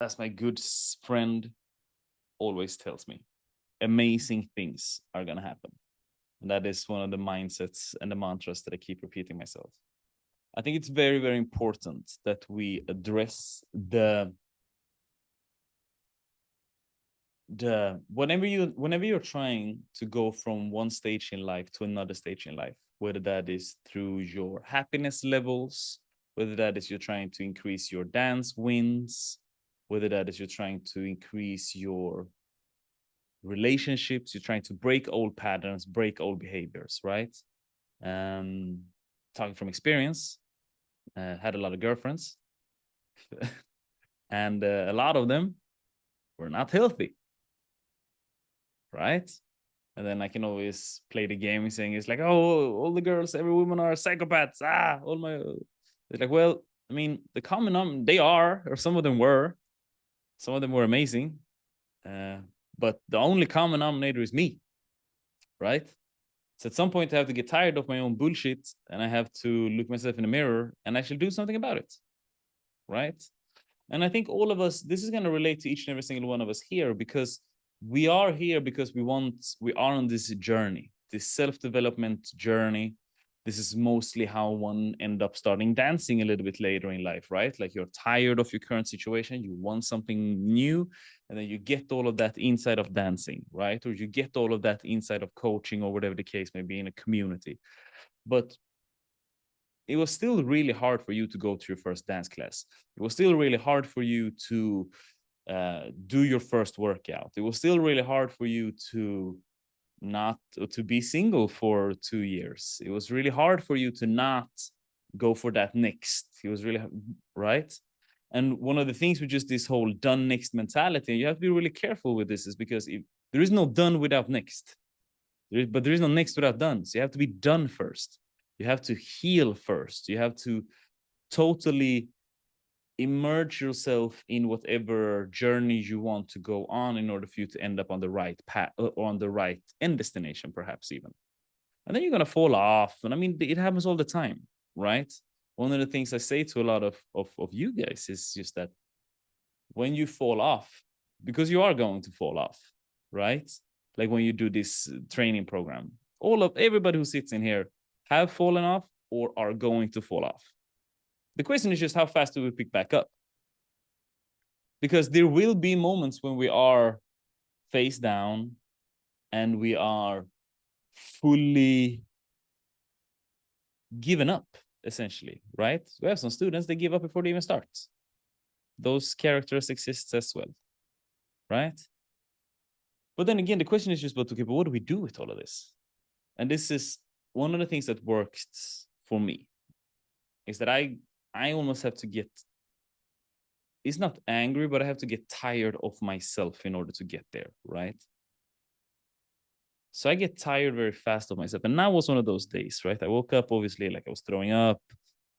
as my good friend always tells me, amazing things are going to happen. And that is one of the mindsets and the mantras that I keep repeating myself. I think it's very, very important that we address the whenever you're trying to go from one stage in life to another stage in life, whether that is through your happiness levels, whether that is you're trying to increase your dance wins, whether that is you're trying to increase your relationships, you're trying to break old patterns, break old behaviors, right? um Talking from experience, had a lot of girlfriends and a lot of them were not healthy, right? And then I can always play the game saying it's like, oh, all the girls, every woman are psychopaths. All my, it's like, well, I mean, the common they are, or some of them were amazing, uh, but the only common denominator is me, right? So at some point, I have to get tired of my own bullshit, and I have to look myself in the mirror and actually do something about it, right? And I think all of us, this is going to relate to each and every single one of us here, because we are here because we are on this journey, this self-development journey. This is mostly how one end up starting dancing a little bit later in life, right? Like you're tired of your current situation, you want something new, and then you get all of that inside of dancing, right? Or you get all of that inside of coaching or whatever the case may be in a community. But it was still really hard for you to go to your first dance class. It was still really hard for you to do your first workout. It was still really hard for you to not to be single for 2 years. It was really hard for you to not go for that next. It was really right. And one of the things with just this whole done next mentality, you have to be really careful with this, is because if, there is no done without next. But there is no next without done. So you have to be done first. You have to heal first. You have to totally immerse yourself in whatever journey you want to go on in order for you to end up on the right path or on the right end destination, perhaps even. And then you're going to fall off. And I mean, it happens all the time, right? One of the things I say to a lot of you guys is just that when you fall off, because you are going to fall off, right? Like when you do this training program, all of everybody who sits in here have fallen off or are going to fall off. The question is just how fast do we pick back up? Because there will be moments when we are face down and we are fully given up, essentially, right? We have some students that give up before they even start. Those characters exist as well, right? But then again, the question is just about, okay, but what do we do with all of this? And this is one of the things that works for me, is that I almost have to get, it's not angry, but I have to get tired of myself in order to get there, right? So I get tired very fast of myself. And now was one of those days, right? I woke up, obviously, like I was throwing up,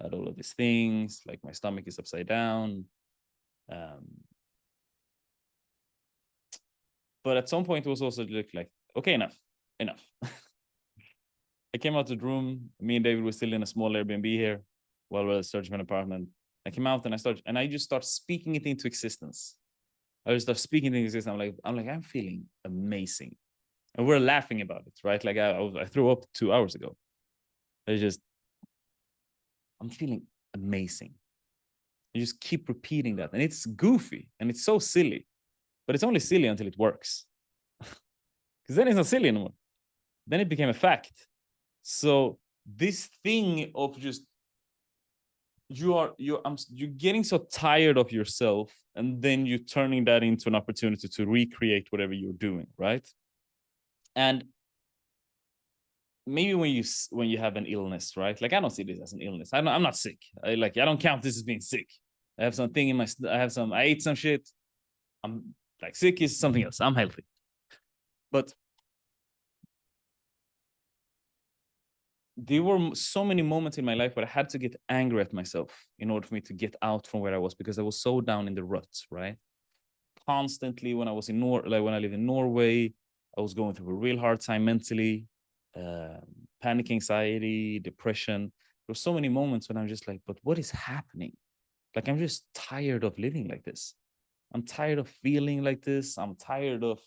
had all of these things, like my stomach is upside down. Um, but at some point, it was also like, okay, enough. I came out of the room. Me and David were still in a small Airbnb here while we were searching for an apartment. I came out and I just start speaking it into existence. I just start speaking it into existence. I'm feeling amazing. And we're laughing about it, right? Like I threw up 2 hours ago. I'm feeling amazing. You just keep repeating that. And it's goofy and it's so silly, but it's only silly until it works. Because then it's not silly anymore. Then it became a fact. So this thing of just you're getting so tired of yourself, and then you're turning that into an opportunity to recreate whatever you're doing, right? And maybe when you have an illness, right? Like I don't see this as an illness. I'm not sick. I don't count this as being sick. I have something in my. I ate some shit. I'm like sick is something else. I'm healthy. But there were so many moments in my life where I had to get angry at myself in order for me to get out from where I was, because I was so down in the ruts, right? Constantly when I was in when I lived in Norway, I was going through a real hard time mentally, uh, panic, anxiety, depression. There were so many moments when I'm just like, but what is happening? Like I'm just tired of living like this. I'm tired of feeling like this. I'm tired of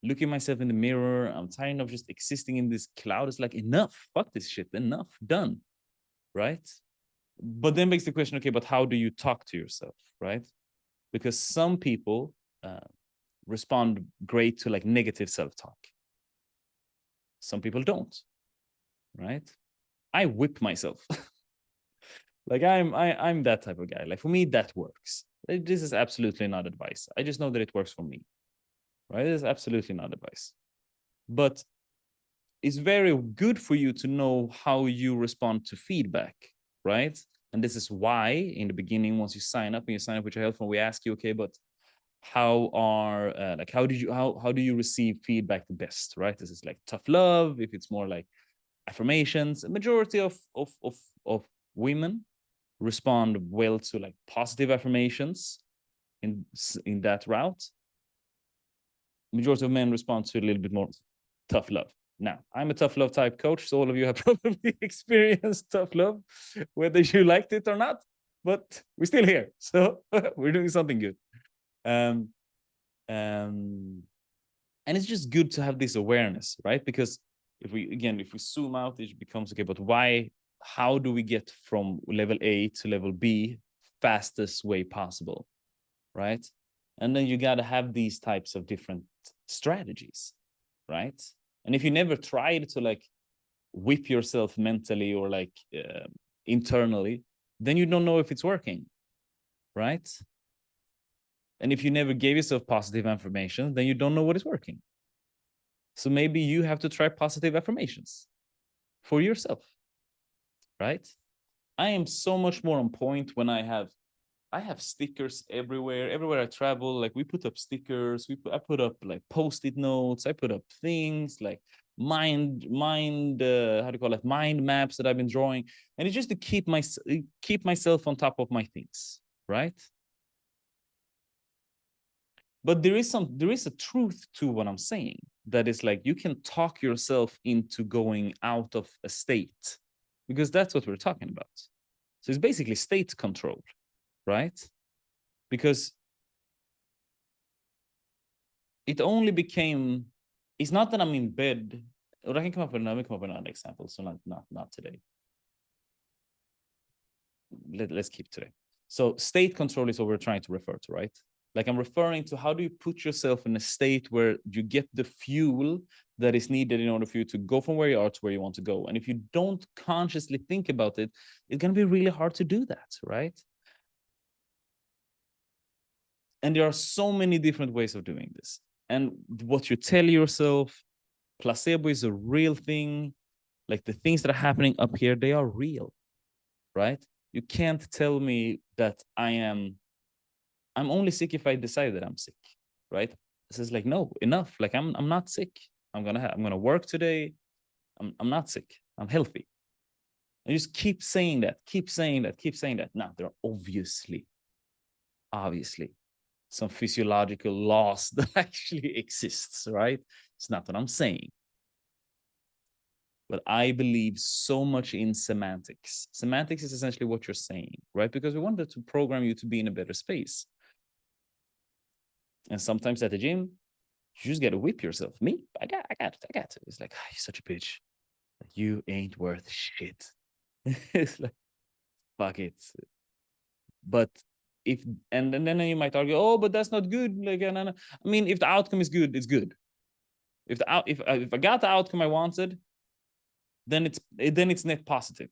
looking myself in the mirror. I'm tired of just existing in this cloud. It's like, enough, fuck this shit, enough, done, right? But then makes the question, okay, but how do you talk to yourself, right? Because some people respond great to like negative self-talk. Some people don't, right? I whip myself. Like I'm that type of guy. Like for me, that works. This is absolutely not advice. I just know that it works for me, right? It is absolutely not advice. But it's very good for you to know how you respond to feedback, right? And this is why in the beginning, once you sign up and you sign up with your health phone, we ask you, okay, but how are like how do you receive feedback the best, right? This is like tough love, if it's more like affirmations. A majority of women respond well to like positive affirmations in that route. Majority of men respond to a little bit more tough love. Now, I'm a tough love type coach, so all of you have probably experienced tough love, whether you liked it or not, but we're still here. So we're doing something good. Um, and it's just good to have this awareness, right? Because if we zoom out, it becomes, okay, but why, how do we get from level A to level B fastest way possible, right? And then you got to have these types of different strategies, right? And if you never tried to like whip yourself mentally or like internally, then you don't know if it's working, right? And if you never gave yourself positive affirmations, then you don't know what is working. So maybe you have to try positive affirmations for yourself, right? I am so much more on point when I have stickers everywhere. Everywhere I travel, like we put up stickers. I put up like post-it notes. I put up things like mind how do you call it, mind maps that I've been drawing, and it's just to keep myself on top of my things, right? But there is a truth to what I'm saying, that is like you can talk yourself into going out of a state, because that's what we're talking about. So it's basically state control, right? Because it only became, it's not that I'm in bed, or I can come up with another example. So not today. Let's keep today. So state control is what we're trying to refer to, right? Like I'm referring to, how do you put yourself in a state where you get the fuel that is needed in order for you to go from where you are to where you want to go. And if you don't consciously think about it, it's going to be really hard to do that, right? And there are so many different ways of doing this. And what you tell yourself, placebo is a real thing. Like the things that are happening up here, they are real, right? You can't tell me that I'm only sick if I decide that I'm sick, right? This is like, no, enough. Like I'm not sick. I'm gonna work today. I'm not sick. I'm healthy. And just keep saying that, keep saying that, keep saying that. Now there are obviously some physiological laws that actually exists, right? It's not what I'm saying. But I believe so much in semantics. Semantics is essentially what you're saying, right? Because we wanted to program you to be in a better space. And sometimes at the gym, you just got to whip yourself. Me, I got it. It's like, you're such a bitch. You ain't worth shit. It's like, fuck it. But if, and then you might argue, oh, but that's not good. Like, I mean, if the outcome is good, it's good. If I got the outcome I wanted, then it's net positive.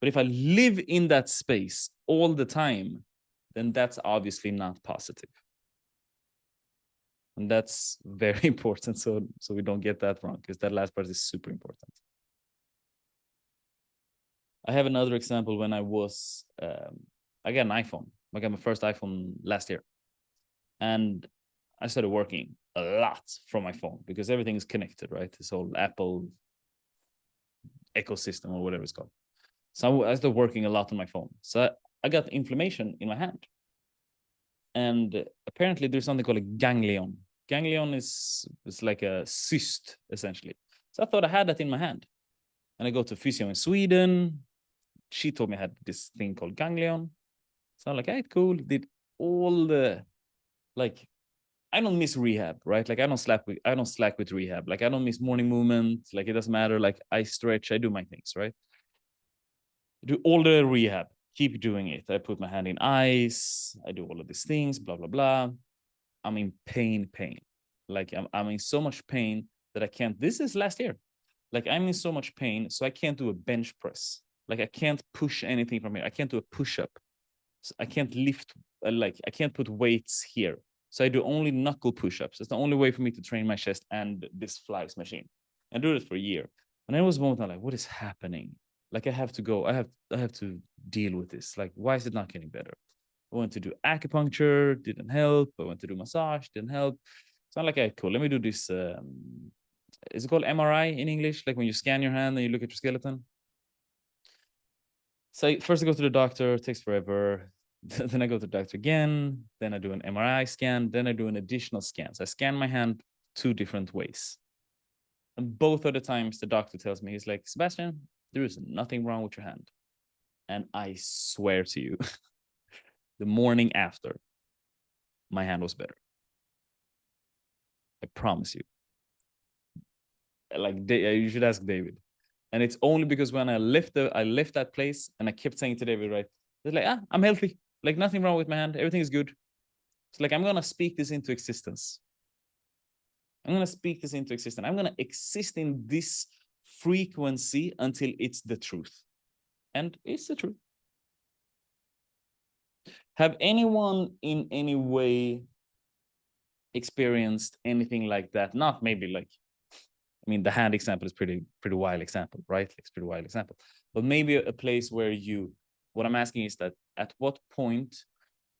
But if I live in that space all the time, then that's obviously not positive. And that's very important. So we don't get that wrong, because that last part is super important. I have another example. When I was, I got an iPhone. I got my first iPhone last year. And I started working a lot from my phone, because everything is connected, right? This whole Apple ecosystem, or whatever it's called. So I started working a lot on my phone. So I got inflammation in my hand. And apparently there's something called a ganglion. Ganglion is like a cyst, essentially. So I thought I had that in my hand. And I go to physio in Sweden. She told me I had this thing called ganglion. So I'm like, hey, cool. Did all the like I don't miss rehab, right? Like I don't slack with rehab. Like I don't miss morning movement. Like it doesn't matter. Like I stretch, I do my things, right? Do all the rehab, keep doing it. I put my hand in ice, I do all of these things, blah, blah, blah. I'm in pain. Like I'm in so much pain that I can't, this is last year. Like I'm in so much pain, so I can't do a bench press. Like I can't push anything from here. I can't do a push-up. So I can't lift, like I can't put weights here. So I do only knuckle push-ups. It's the only way for me to train my chest and this flies machine. And do it for a year. And there was a moment I'm like, what is happening? Like I have to go. I have to deal with this. Like, why is it not getting better? I went to do acupuncture, didn't help. I went to do massage, didn't help. So I'm like, okay, cool. Let me do this. Is it called MRI in English? Like when you scan your hand and you look at your skeleton. So first I go to the doctor, it takes forever. Then I go to the doctor again. Then I do an MRI scan. Then I do an additional scan. So I scan my hand 2 different ways. And both of the times the doctor tells me, he's like, Sebastian, there is nothing wrong with your hand. And I swear to you, the morning after, my hand was better. I promise you. Like you should ask David. And it's only because when I left that place and I kept saying to David, right, it's like, I'm healthy. Like nothing wrong with my hand. Everything is good. It's like, I'm going to speak this into existence. I'm going to speak this into existence. I'm going to exist in this frequency until it's the truth. And it's the truth. Have anyone in any way experienced anything like that? Not maybe like, I mean, the hand example is pretty wild example, right? It's pretty wild example. But maybe a place where what I'm asking is that at what point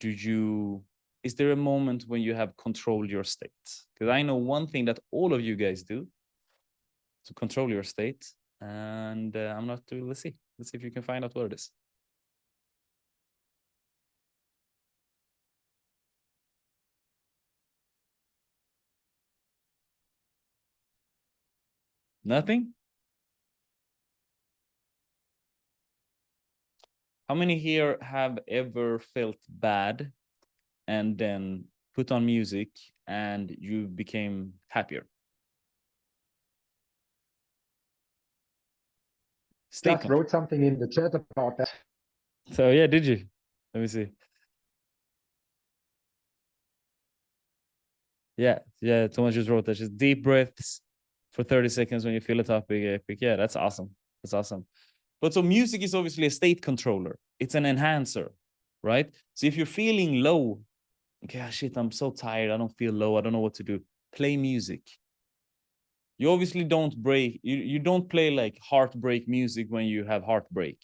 is there a moment when you have controlled your state? Because I know one thing that all of you guys do to control your state. And I'm not, let's see if you can find out what it is. Nothing? How many here have ever felt bad and then put on music and you became happier? Just wrote something in the chat about that. So yeah, did you? Let me see. Yeah, Thomas just wrote that. Just deep breaths for 30 seconds when you feel a topic epic. Yeah, that's awesome. That's awesome. But so music is obviously a state controller. It's an enhancer, right? So if you're feeling low, okay, shit, I'm so tired. I don't feel low. I don't know what to do. Play music. You obviously don't you don't play like heartbreak music when you have heartbreak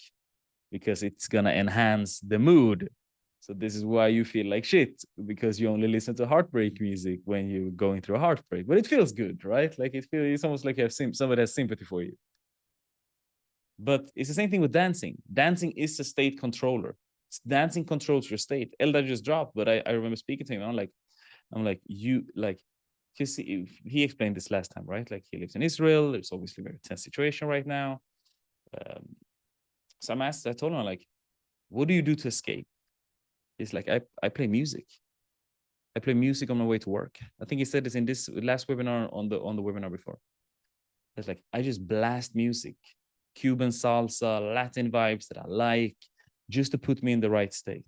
because it's gonna enhance the mood. So this is why you feel like shit, because you only listen to heartbreak music when you're going through a heartbreak. But it feels good, right? Like it's almost like you have somebody has sympathy for you. But it's the same thing with dancing. Dancing is a state controller. Dancing controls your state. Eldar just dropped, but I remember speaking to him. I'm like, you like, you see, he explained this last time, right? Like he lives in Israel. There's obviously a very tense situation right now. So I told him, like, what do you do to escape? He's like, I play music. I play music on my way to work. I think he said this in this last webinar on the webinar before. It's like, I just blast music, Cuban salsa, Latin vibes that I like, just to put me in the right state.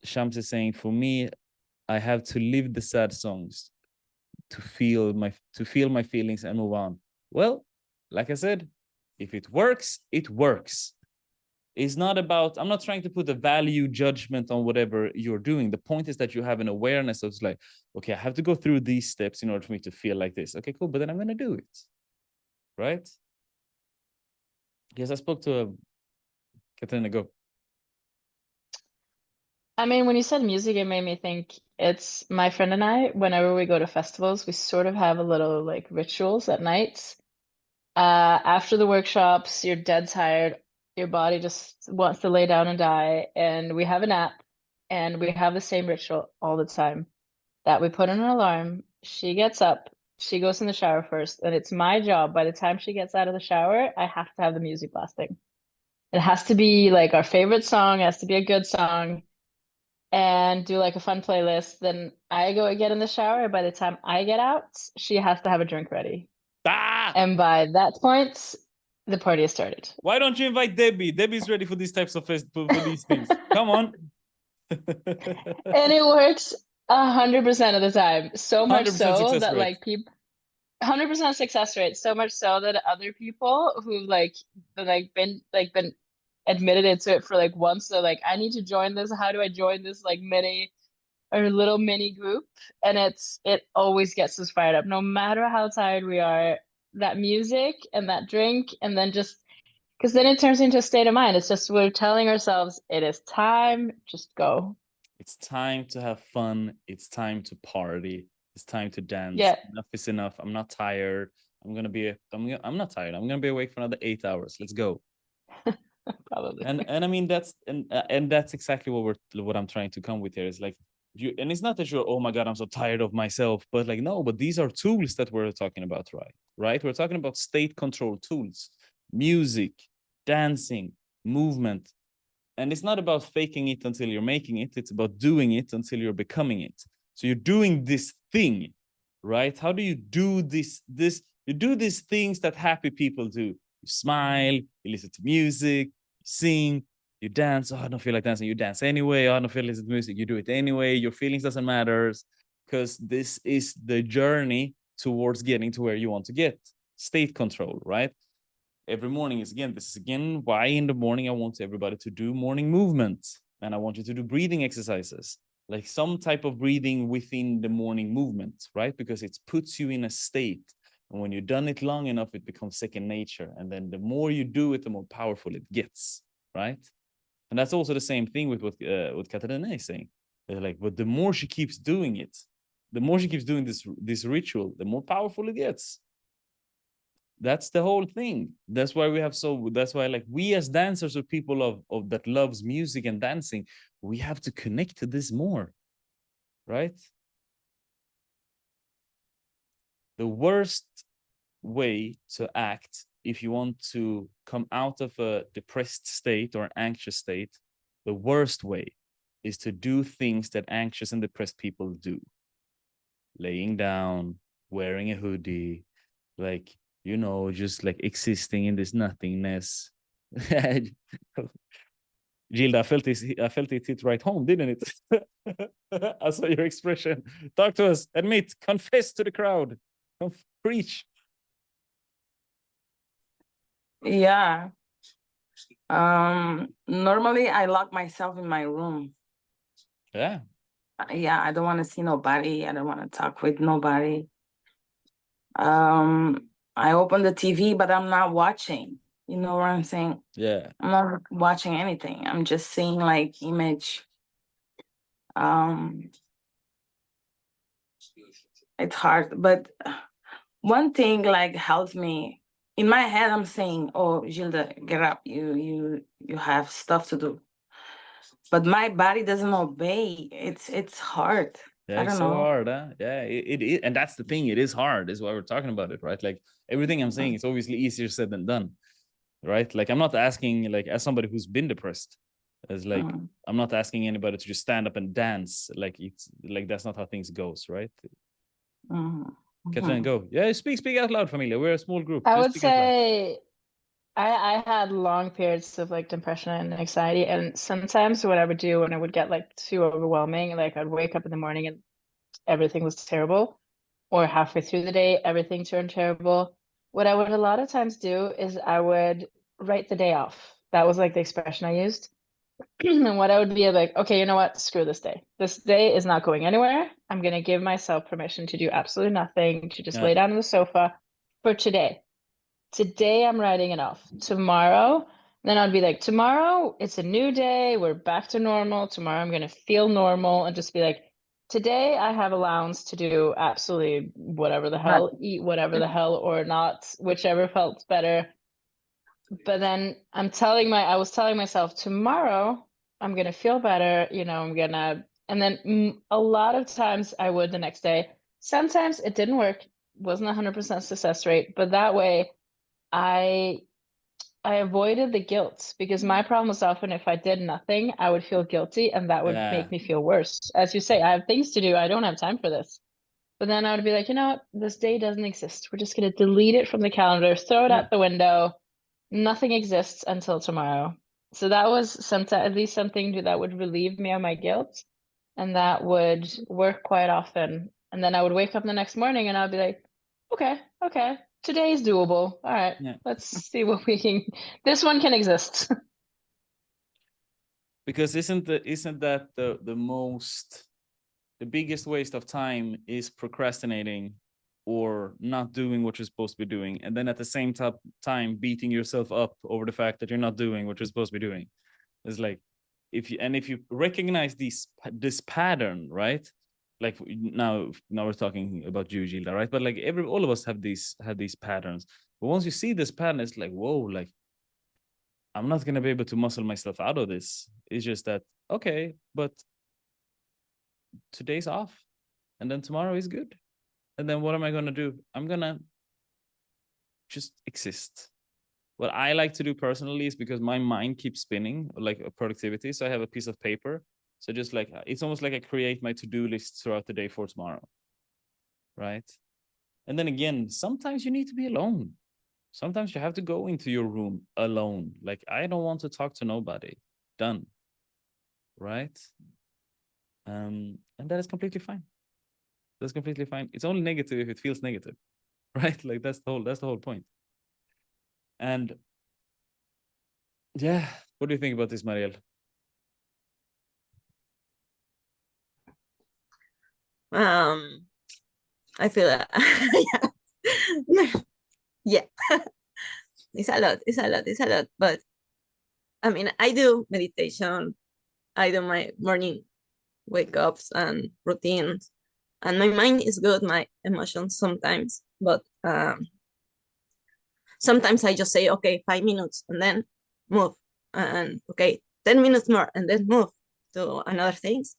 Shams is saying, for me, I have to live the sad songs to feel my feelings and move on. Well, like I said, if it works, it works. It's not about, I'm not trying to put a value judgment on whatever you're doing. The point is that you have an awareness of like, okay, I have to go through these steps in order for me to feel like this. Okay, cool, but then I'm going to do it. Right? Yes, I spoke to Katrina, go. I mean, when you said music, it made me think it's my friend and I, whenever we go to festivals, we sort of have a little like rituals at nights. After the workshops, you're dead tired, your body just wants to lay down and die, and we have an app and we have the same ritual all the time that we put in an alarm. She gets up, she goes in the shower first, and it's my job. By the time she gets out of the shower, I have to have the music blasting. It has to be like our favorite song, it has to be a good song. and do like a fun playlist. Then I go get in the shower. By the time I get out, she has to have a drink ready. Ah! And by that point, the party has started. Why don't you invite Debbie? Debbie's ready for these types of for these things. Come on. And it works 100% of the time. So much so that rate. like people 100% success rate. So much so that other people who been admitted into it for like once, they're like, I need to join this. How do I join this like mini or little mini group? And it always gets us fired up, no matter how tired we are. That music and that drink, and then just because then it turns into a state of mind. It's just we're telling ourselves it is time, just go. It's time to have fun. It's time to party. It's time to dance. Yeah. Enough is enough. I'm not tired. I'm not tired. I'm gonna be awake for another 8 hours. Let's go. Probably. And I mean and that's exactly what I'm trying to come with here. Is like and it's not that you're, oh my God, I'm so tired of myself, but like, no, but these are tools that we're talking about, right? We're talking about state control tools, music, dancing, movement. And it's not about faking it until you're making it. It's about doing it until you're becoming it. So you're doing this thing, right? How do you do this? You do these things that happy people do. You smile, you listen to music, you sing, you dance. Oh, I don't feel like dancing. You dance anyway. Oh, I don't feel like listening to music. You do it anyway. Your feelings doesn't matter, because this is the journey towards getting to where you want to get. State control, right? Every morning this is again why in the morning I want everybody to do morning movements, and I want you to do breathing exercises, like some type of breathing within the morning movement, right? Because it puts you in a state, and when you've done it long enough, it becomes second nature, and then the more you do it, the more powerful it gets, right? And that's also the same thing with what Katarina is saying. They're like, but the more she keeps doing it, the more she keeps doing this ritual, the more powerful it gets. That's the whole thing. That's why like we as dancers or people of that loves music and dancing, we have to connect to this more, right? The worst way to act if you want to come out of a depressed state or anxious state, the worst way is to do things that anxious and depressed people do. Laying down, wearing a hoodie, like, just like existing in this nothingness. Gilda, I felt it hit right home, didn't it? I saw your expression. Talk to us, admit, confess to the crowd, preach. Yeah. Normally I lock myself in my room. Yeah. Yeah, I don't want to see nobody. I don't want to talk with nobody. I open the TV, but I'm not watching. You know what I'm saying? Yeah. I'm not watching anything. I'm just seeing like image. It's hard, but one thing like helps me. In my head, I'm saying, "Oh, Gilda, get up. You have stuff to do." But my body doesn't obey. It's hard. Yeah, it's so hard, huh? Yeah, it and that's the thing. It is hard. Is why we're talking about it, right? Like everything I'm saying, it's obviously easier said than done, right? Like I'm not asking, like as somebody who's been depressed, as like I'm not asking anybody to just stand up and dance. Like it's like that's not how things goes, right? Katarina, go. Yeah, speak out loud, Familia. We're a small group. I would say I had long periods of like depression and anxiety, and sometimes what I would do when it would get like too overwhelming, like I'd wake up in the morning and everything was terrible, or halfway through the day everything turned terrible. What I would a lot of times do is I would write the day off. That was like the expression I used. And what I would be like, okay, you know what? Screw this day. This day is not going anywhere. I'm going to give myself permission to do absolutely nothing, to just lay down on the sofa for today. Today, I'm writing it off. Tomorrow, then I'd be like, tomorrow, it's a new day. We're back to normal. Tomorrow, I'm going to feel normal and just be like, today, I have allowance to do absolutely whatever the hell, eat whatever the hell or not, whichever felt better. But then I was telling myself tomorrow I'm going to feel better, and then a lot of times I would the next day. Sometimes it didn't work, wasn't 100% success rate, but that way I I avoided the guilt because my problem was often if I did nothing, I would feel guilty and that would make me feel worse. As you say, I have things to do. I don't have time for this. But then I would be like, you know what? This day doesn't exist. We're just going to delete it from the calendar, throw it out the window. Nothing exists until tomorrow. So that was at least something that would relieve me of my guilt. And that would work quite often. And then I would wake up the next morning and I'd be like, okay, today is doable. All right, let's see what we can. This one can exist. Because isn't that the biggest waste of time is procrastinating or not doing what you're supposed to be doing, and then at the same time beating yourself up over the fact that you're not doing what you're supposed to be doing. It's like if you recognize this pattern, right? Like now we're talking about you, Gilda, right? But like all of us have these patterns. But once you see this pattern, it's like, whoa, like I'm not gonna be able to muscle myself out of this. It's just that, okay, but today's off, and then tomorrow is good. And then what am I gonna do? I'm gonna just exist. What I like to do personally is because my mind keeps spinning, like productivity. So I have a piece of paper. So just like, it's almost like I create my to-do list throughout the day for tomorrow. Right. And then again, sometimes you need to be alone. Sometimes you have to go into your room alone. Like, I don't want to talk to nobody. Done. Right. And that is completely fine. That's completely fine. It's only negative if it feels negative. Right. Like that's the whole point. And yeah, what do you think about this, Marielle? I feel that yeah. It's a lot. But I mean, I do meditation. I do my morning wake ups and routines, and my mind is good, my emotions sometimes, but sometimes I just say, okay, 5 minutes and then move, and okay, 10 minutes more and then move to another things.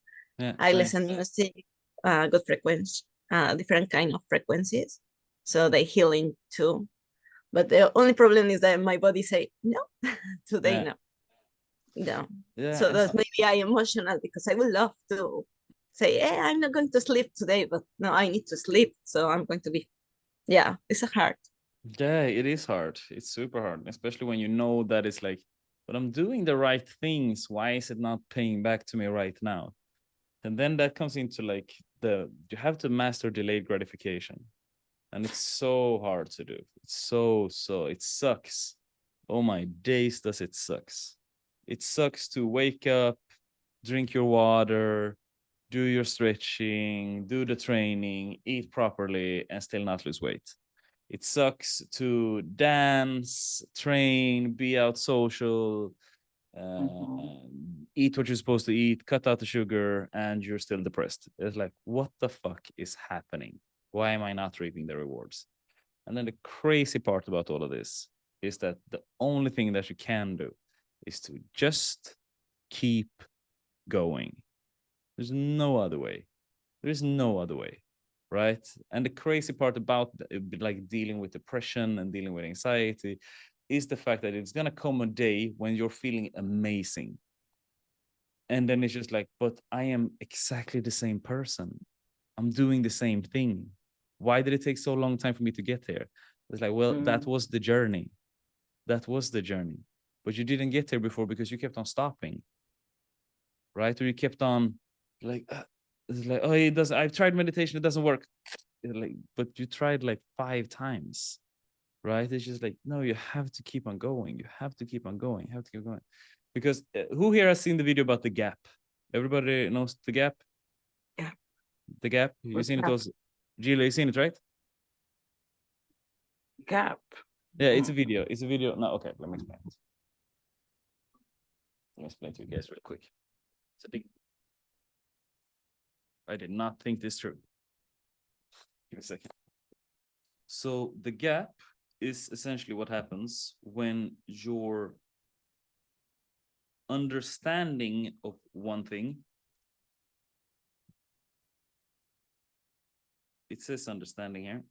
I listen music, good frequency, different kind of frequencies, so they healing too. But the only problem is that my body say no, today no. So that's maybe I emotional because I would love to say, hey, I'm not going to sleep today, but no, I need to sleep, so I'm going to be. Yeah, it's hard. Yeah, it is hard. It's super hard, especially when you know that it's like, but I'm doing the right things. Why is it not paying back to me right now? And then that comes into like you have to master delayed gratification. And it's so hard to do. It's it sucks. Oh my days, does it sucks. It sucks to wake up, drink your water, do your stretching, do the training, eat properly, and still not lose weight. It sucks to dance, train, be out social, eat what you're supposed to eat, cut out the sugar, and you're still depressed. It's like, what the fuck is happening? Why am I not reaping the rewards? And then the crazy part about all of this is that the only thing that you can do is to just keep going. There's no other way. There is no other way, right? And the crazy part about like dealing with depression and dealing with anxiety is the fact that it's gonna come a day when you're feeling amazing. And then it's just like, but I am exactly the same person. I'm doing the same thing. Why did it take so long time for me to get there? It's like, well, that was the journey. That was the journey. But you didn't get there before because you kept on stopping. Right? Or you kept on like, it's like, oh, it doesn't. I've tried meditation, it doesn't work. Like, but you tried like 5 times. Right? It's just like, no, you have to keep on going. You have to keep on going. You have to keep going. Because who here has seen the video about the gap? Everybody knows the gap? Yeah. The gap? You've seen it also? Gila, you've seen it, right? Gap. Yeah, it's a video. It's a video. No, okay, let me explain it. Let me explain to you guys real quick. It's a big... I did not think this through. Give me a second. So the gap is essentially what happens when your understanding of one thing, it says understanding here,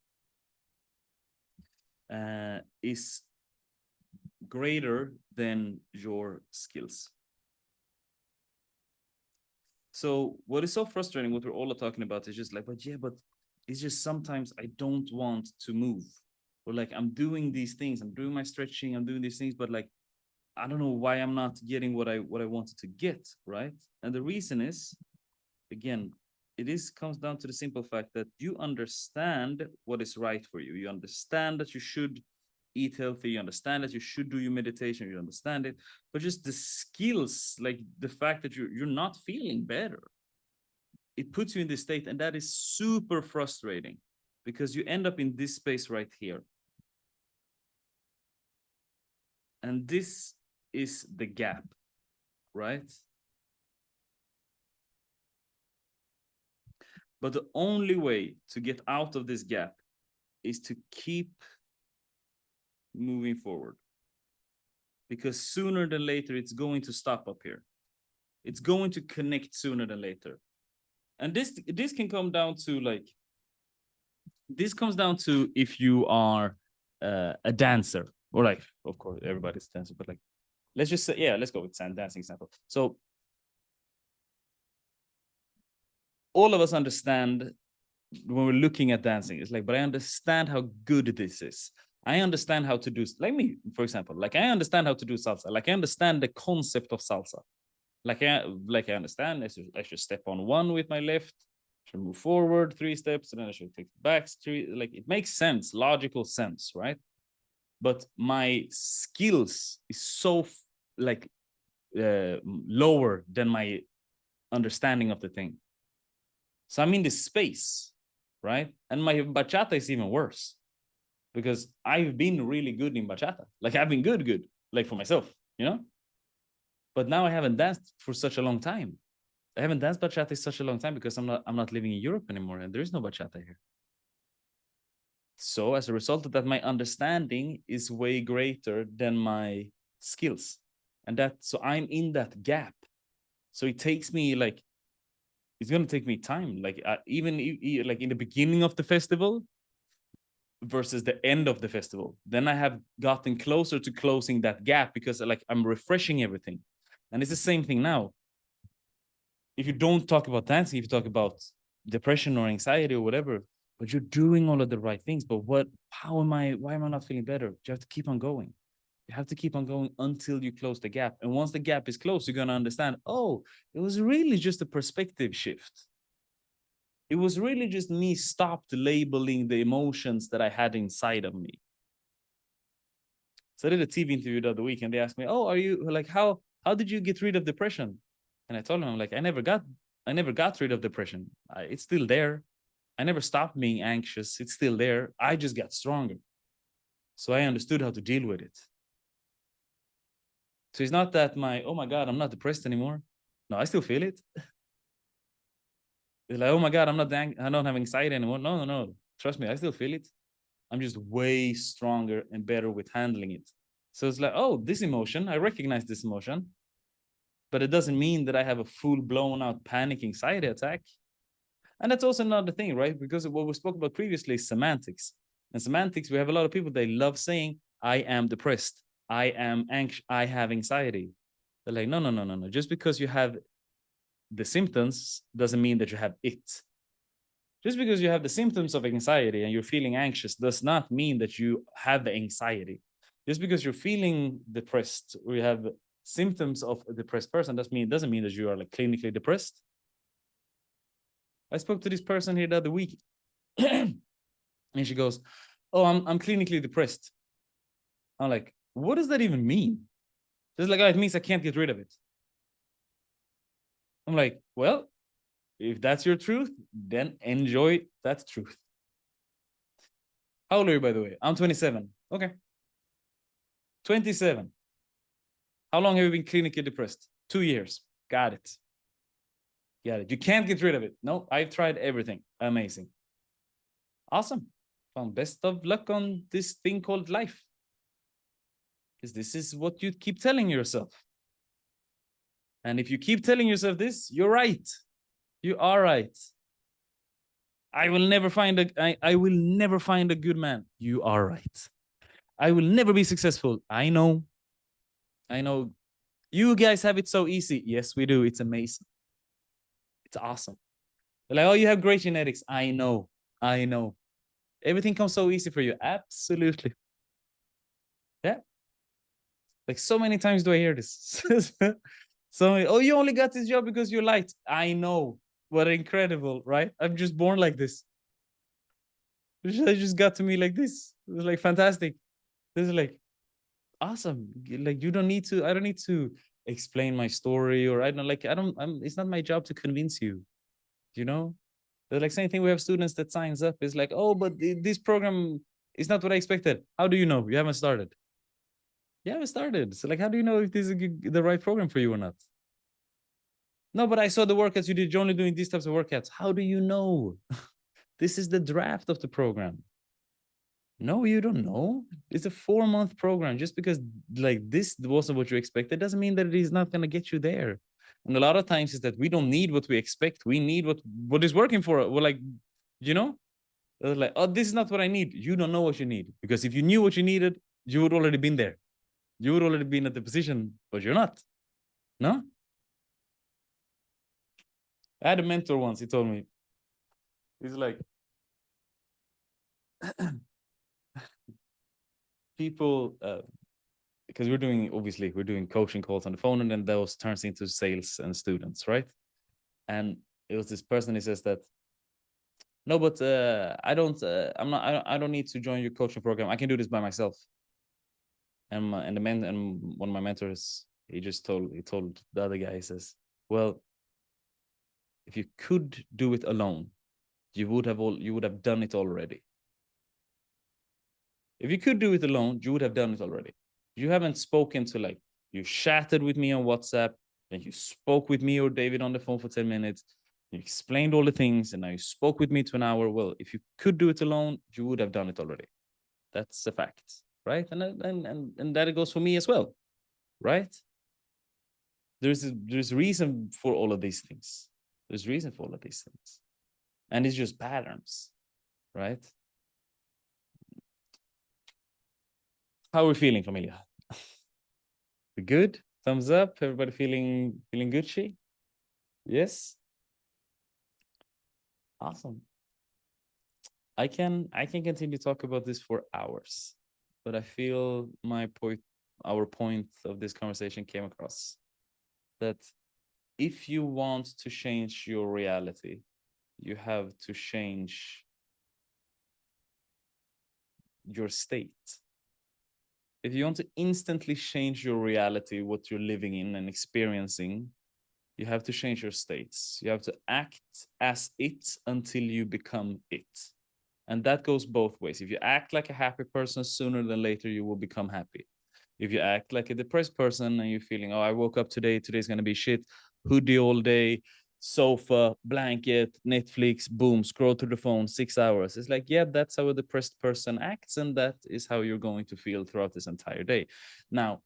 is greater than your skills. So what is so frustrating, what we're all talking about, is just like, but it's just sometimes I don't want to move. Or like, I'm doing these things, I'm doing my stretching, I'm doing these things, but like, I don't know why I'm not getting what I wanted to get, right? And the reason is, again, comes down to the simple fact that you understand what is right for you. You understand that you should eat healthy, you understand that you should do your meditation, you understand it, but just the skills, like the fact that you're not feeling better, it puts you in this state, and that is super frustrating because you end up in this space right here. And this is the gap, right? But the only way to get out of this gap is to keep moving forward. Because sooner than later, it's going to stop up here. It's going to connect sooner than later. And this can come down to like, this comes down to if you are a dancer, or like, of course, everybody's a dancer, but like, let's just say, yeah, let's go with dancing example. So all of us understand when we're looking at dancing, it's like, but I understand how good this is. I understand how to do, like me, for example, like I understand how to do salsa. Like I understand the concept of salsa. Like I understand I should step on one with my left, I should move forward 3 steps, and then I should take back 3. Like it makes sense, logical sense, right? But my skills is so like lower than my understanding of the thing. So I'm in this space, right? And my bachata is even worse because I've been really good in bachata. Like I've been good, like for myself, you know? But now I haven't danced for such a long time. I haven't danced bachata in such a long time because I'm not living in Europe anymore, and there is no bachata here. So as a result of that, my understanding is way greater than my skills. And so I'm in that gap. So it takes me like, it's going to take me time. Like even like in the beginning of the festival versus the end of the festival, then I have gotten closer to closing that gap because like I'm refreshing everything. And it's the same thing now. If you don't talk about dancing, if you talk about depression or anxiety or whatever, but you're doing all of the right things, but why am I not feeling better? You have to keep on going. You have to keep on going until you close the gap. And once the gap is closed, you're going to understand, oh, it was really just a perspective shift. It was really just me stopped labeling the emotions that I had inside of me. So I did a TV interview the other week and they asked me, oh, are you like, how did you get rid of depression? And I told them, I'm like, I never got rid of depression. It's still there. I never stopped being anxious. It's still there. I just got stronger. So I understood how to deal with it. So it's not that oh my God, I'm not depressed anymore. No, I still feel it. It's like, oh my God, I don't have anxiety anymore. No. Trust me, I still feel it. I'm just way stronger and better with handling it. So it's like, oh, this emotion, I recognize this emotion, but it doesn't mean that I have a full blown out panic anxiety attack. And that's also another thing, right? Because what we spoke about previously is semantics. And semantics, we have a lot of people, they love saying, I am depressed. I am anxious. I have anxiety. They're like, no. Just because you have the symptoms doesn't mean that you have it. Just because you have the symptoms of anxiety and you're feeling anxious does not mean that you have the anxiety. Just because you're feeling depressed or you have symptoms of a depressed person doesn't mean that you are like clinically depressed. I spoke to this person here the other week and she goes, oh, I'm clinically depressed. I'm like, what does that even mean? She's like, oh, it means I can't get rid of it. I'm like, well, if that's your truth, then enjoy that truth. How old are you, by the way? I'm 27. Okay. 27. How long have you been clinically depressed? 2 years. Got it. You can't get rid of it. No, I've tried everything. Amazing. Awesome. Well, best of luck on this thing called life. Because this is what you keep telling yourself. And if you keep telling yourself this, you're right. You are right. I will never find a good man. You are right. I will never be successful. I know. I know you guys have it so easy. Yes, we do. It's amazing. It's awesome. They're like, oh, you have great genetics. I know. Everything comes so easy for you. Absolutely. Yeah. Like so many times do I hear this. So, oh, you only got this job because you're light. I know. What incredible, right? I'm just born like this. It just got to me like this. It was like fantastic. This is like awesome. Like you don't need to, I don't need to explain my story, or it's not my job to convince you, you know? They're like same thing. We have students that signs up. It's like, oh, but this program is not what I expected. How do you know? You haven't started. You haven't started. So like, how do you know if this is the right program for you or not? No, but I saw the workouts you did. You're only doing these types of workouts. How do you know? This is the draft of the program. No, you don't know. It's a 4-month program. Just because like this wasn't what you expected doesn't mean that it is not going to get you there. And a lot of times is that we don't need what we expect. We need what is working for us. We're like, you know, like, oh, this is not what I need. You don't know what you need, because if you knew what you needed, you would already been there. You would already been at the position, but you're not. No. I had a mentor once. He told me, he's like, people, because we're doing coaching calls on the phone, and then those turns into sales and students, right? And it was this person, he says that, no, but I don't need to join your coaching program. I can do this by myself. And one of my mentors, he told the other guy, he says, well, if you could do it alone, you would have done it already. If you could do it alone, you would have done it already. You haven't spoken to, like, you chatted with me on WhatsApp, and you spoke with me or David on the phone for 10 minutes. You explained all the things, and now you spoke with me to an hour. Well, if you could do it alone, you would have done it already. That's a fact, right? And that goes for me as well, right? There's reason for all of these things. There's reason for all of these things. And it's just patterns, right? How are we feeling, familia? We good? Thumbs up. Everybody feeling Gucci? Yes. Awesome. I can continue to talk about this for hours, but I feel our point of this conversation came across, that if you want to change your reality, you have to change your state. If you want to instantly change your reality, what you're living in and experiencing, you have to change your states. You have to act as it until you become it. And that goes both ways. If you act like a happy person, sooner than later, you will become happy. If you act like a depressed person and you're feeling, oh, I woke up today's going to be shit, hoodie all day, sofa, blanket, Netflix, boom, scroll through the phone, 6 hours. It's like, yeah, that's how a depressed person acts. And that is how you're going to feel throughout this entire day. Now,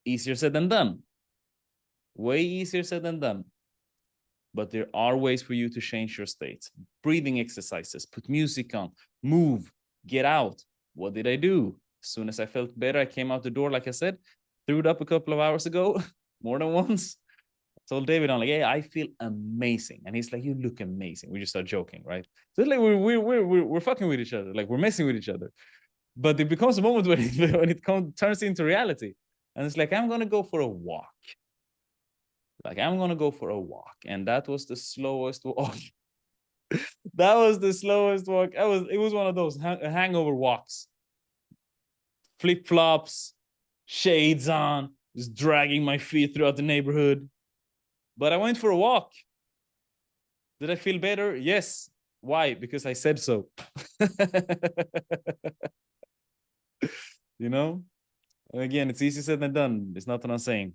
easier said than done. Way easier said than done. But there are ways for you to change your state. Breathing exercises, put music on, move, get out. What did I do? As soon as I felt better, I came out the door, like I said, threw it up a couple of hours ago, more than once. I told David, I'm like, hey, I feel amazing. And he's like, you look amazing. We just start joking, right? So it's like we're fucking with each other, like we're messing with each other. But it becomes a moment when it turns into reality. And it's like, I'm going to go for a walk. Like, I'm going to go for a walk. And that was the slowest walk. That was the slowest walk. It was one of those hangover walks. Flip-flops, shades on, just dragging my feet throughout the neighborhood. But I went for a walk. Did I feel better? Yes. Why? Because I said so. You know? And again, it's easier said than done. It's not what I'm saying.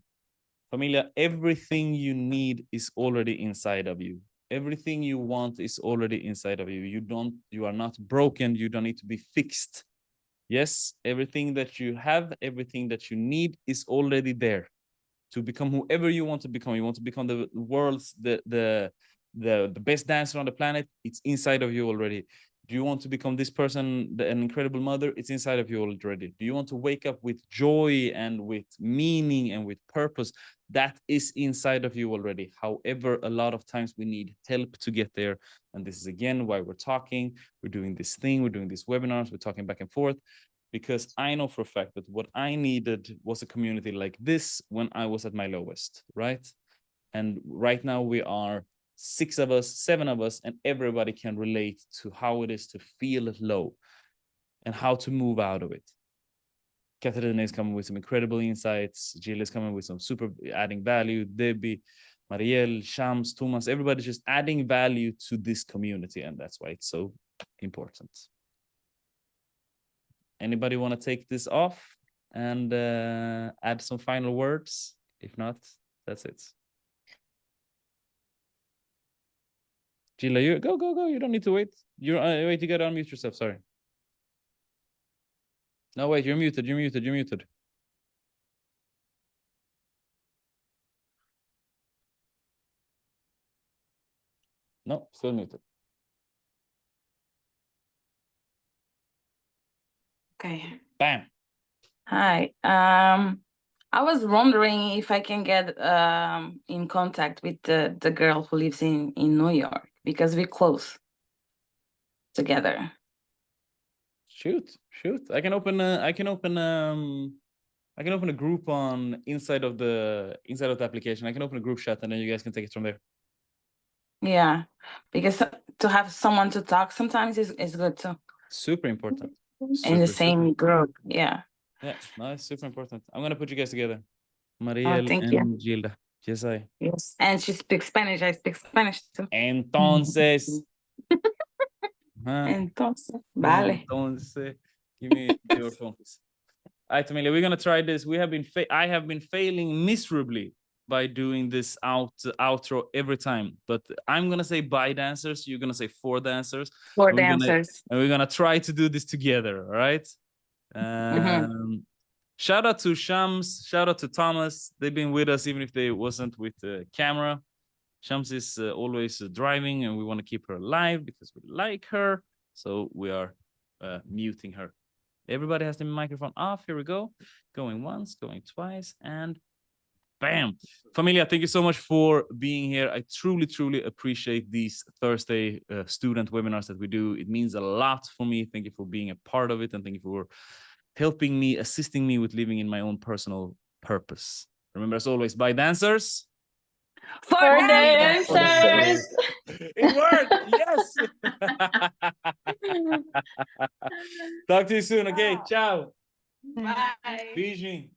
Familia, everything you need is already inside of you. Everything you want is already inside of you. You are not broken. You don't need to be fixed. Yes, everything that you have, everything that you need is already there to become whoever you want to become. You want to become the world's the best dancer on the planet. It's inside of you already. Do you want to become this person, an incredible mother? It's inside of you already. Do you want to wake up with joy and with meaning and with purpose? That is inside of you already. However, a lot of times we need help to get there. And this is again why we're talking. We're doing this thing. We're doing these webinars. We're talking back and forth. Because I know for a fact that what I needed was a community like this when I was at my lowest, right? And right now we are 6 of us, 7 of us, and everybody can relate to how it is to feel low and how to move out of it. Katarina is coming with some incredible insights. Jill is coming with some super adding value. Debbie, Marielle, Shams, Thomas, everybody's just adding value to this community. And that's why it's so important. Anybody want to take this off and add some final words? If not, that's it. Gila, you go. You don't need to wait. You're wait. You gotta unmute yourself. Sorry. No, wait. You're muted. No, still muted. Okay. Bam. Hi. I was wondering if I can get in contact with the girl who lives in New York, because we're close together. Shoot. I can open a group on inside of the application. I can open a group chat and then you guys can take it from there. Yeah, because to have someone to talk sometimes is good too. Super important. In the same group, yeah. Yeah, no, it's super important. I'm gonna put you guys together. Marielle thank and Gilda. Yes, Yes, and she speaks Spanish. I speak Spanish too. Entonces. Entonces, vale. Entonces, give me your phone, please. All right, Amelia, we're gonna try this. I have been failing miserably by doing this outro every time, but I'm gonna say bye dancers. You're gonna say for dancers. For dancers. And we're gonna try to do this together. All right. Shout out to Shams. Shout out to Thomas. They've been with us even if they wasn't with the camera. Shams is always driving, and we want to keep her alive because we like her. So we are muting her. Everybody has the microphone off. Here we go. Going once, going twice, and bam. Familia, thank you so much for being here. I truly, truly appreciate these Thursday student webinars that we do. It means a lot for me. Thank you for being a part of it, and thank you for helping me, assisting me with living in my own personal purpose. Remember, as always, bye dancers. For dancers. It worked. Yes. Talk to you soon. Okay. Ciao. Bye. Beijing.